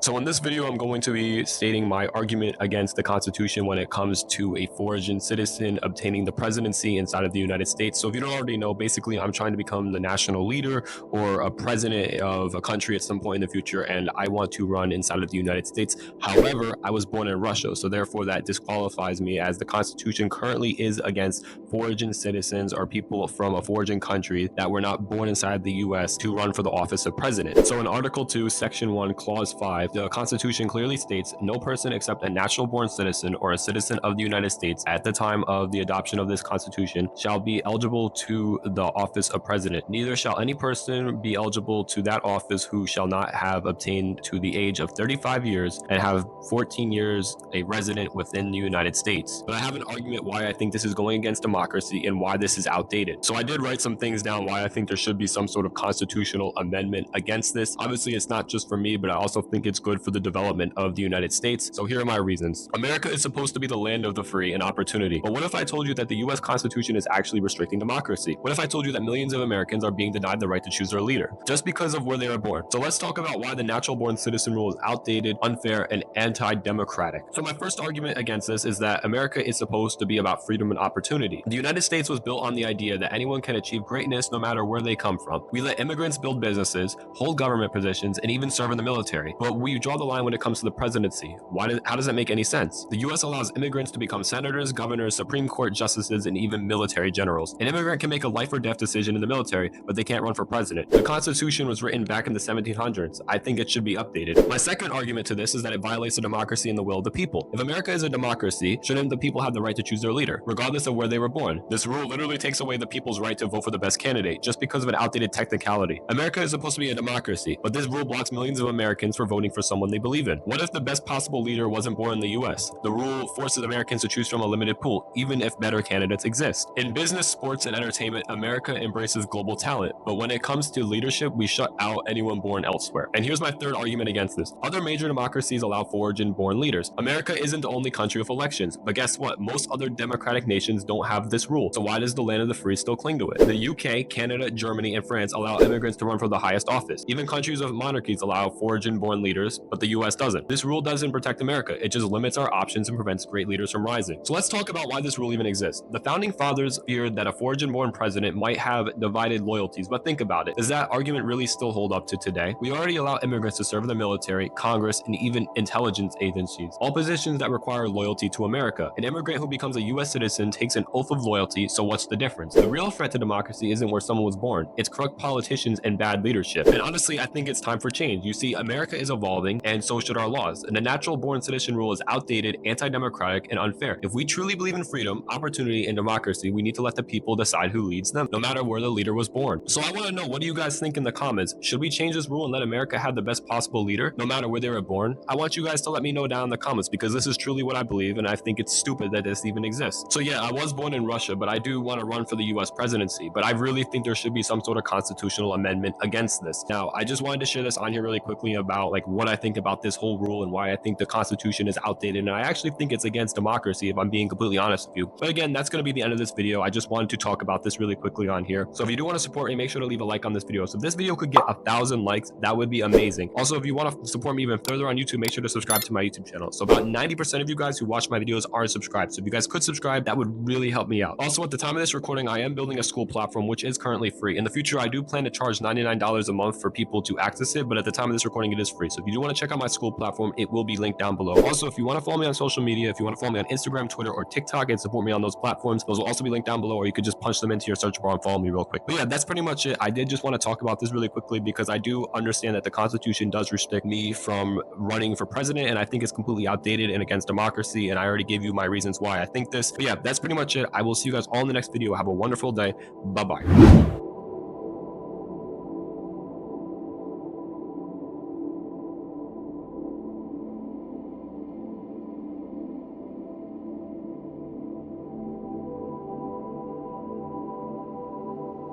So in this video, I'm going to be stating my argument against the Constitution when it comes to a foreign citizen obtaining the presidency inside of the United States. So if you don't already know, basically I'm trying to become the national leader or a president of a country at some point in the future, and I want to run inside of the United States. However, I was born in Russia, so therefore that disqualifies me, as the Constitution currently is against foreign citizens or people from a foreign country that were not born inside the US to run for the office of president. So in Article 2, Section 1, Clause 5, the Constitution clearly states, no person except a natural-born citizen or a citizen of the United States at the time of the adoption of this Constitution shall be eligible to the office of president. Neither shall any person be eligible to that office who shall not have obtained to the age of 35 years and have 14 years a resident within the United States. But I have an argument why I think this is going against democracy and why this is outdated. So I did write some things down why I think there should be some sort of constitutional amendment against this. Obviously, it's not just for me, but I also think it's good for the development of the United States. So here are my reasons. America is supposed to be the land of the free and opportunity. But what if I told you that the US Constitution is actually restricting democracy? What if I told you that millions of Americans are being denied the right to choose their leader just because of where they were born? So let's talk about why the natural born citizen rule is outdated, unfair, and anti-democratic. So my first argument against this is that America is supposed to be about freedom and opportunity. The United States was built on the idea that anyone can achieve greatness no matter where they come from. We let immigrants build businesses, hold government positions, and even serve in the military. But we draw the line when it comes to the presidency. How does that make any sense? The US allows immigrants to become senators, governors, Supreme Court justices, and even military generals. An immigrant can make a life or death decision in the military, but they can't run for president. The Constitution was written back in the 1700s. I think it should be updated. My second argument to this is that it violates the democracy and the will of the people. If America is a democracy, shouldn't the people have the right to choose their leader, regardless of where they were born? This rule literally takes away the people's right to vote for the best candidate just because of an outdated technicality. America is supposed to be a democracy, but this rule blocks millions of Americans for voting for someone they believe in. What if the best possible leader wasn't born in the US? The rule forces Americans to choose from a limited pool, even if better candidates exist. In business, sports, and entertainment, America embraces global talent, but when it comes to leadership, we shut out anyone born elsewhere. And here's my third argument against this. Other major democracies allow foreign-born leaders. America isn't the only country with elections, but guess what? Most other democratic nations don't have this rule. So why does the land of the free still cling to it? The UK, Canada, Germany, and France allow immigrants to run for the highest office. Even countries with monarchies allow foreign-born leaders, but the US doesn't. This rule doesn't protect America. It just limits our options and prevents great leaders from rising. So let's talk about why this rule even exists. The founding fathers feared that a foreign-born president might have divided loyalties, but think about it. Does that argument really still hold up to today? We already allow immigrants to serve in the military, Congress, and even intelligence agencies, all positions that require loyalty to America. An immigrant who becomes a US citizen takes an oath of loyalty, so what's the difference? The real threat to democracy isn't where someone was born. It's corrupt politicians and bad leadership. And honestly, I think it's time for change. You see, America is evolving, and so should our laws. And the natural born citizen rule is outdated, anti-democratic, and unfair. If we truly believe in freedom, opportunity, and democracy, we need to let the people decide who leads them, no matter where the leader was born. So I want to know, what do you guys think in the comments? Should we change this rule and let America have the best possible leader, no matter where they were born? I want you guys to let me know down in the comments, because this is truly what I believe, and I think it's stupid that this even exists. So yeah, I was born in Russia, but I do want to run for the US presidency, but I really think there should be some sort of constitutional amendment against this. Now, I just wanted to share this on here really quickly about what I think about this whole rule and why I think the Constitution is outdated, and I actually think it's against democracy, if I'm being completely honest with you. But again, that's going to be the end of this video. I just wanted to talk about this really quickly on here. So if you do want to support me, make sure to leave a like on this video. So if this video could get 1,000 likes, that would be amazing. Also, if you want to support me even further on YouTube, make sure to subscribe to my YouTube channel. So about 90% of you guys who watch my videos aren't subscribed. So if you guys could subscribe, that would really help me out. Also, at the time of this recording, I am building a Skool platform, which is currently free. In the future, I do plan to charge $99 a month for people to access it, but at the time of this recording, it is free. So if you do want to check out my Skool platform, it will be linked down below. Also, if you want to follow me on social media, if you want to follow me on Instagram, Twitter, or TikTok and support me on those platforms, those will also be linked down below, or you could just punch them into your search bar and follow me real quick. But yeah, that's pretty much it. I did just want to talk about this really quickly because I do understand that the Constitution does restrict me from running for president, and I think it's completely outdated and against democracy, and I already gave you my reasons why I think this. But yeah, that's pretty much it. I will see you guys all in the next video. Have a wonderful day. Bye-bye.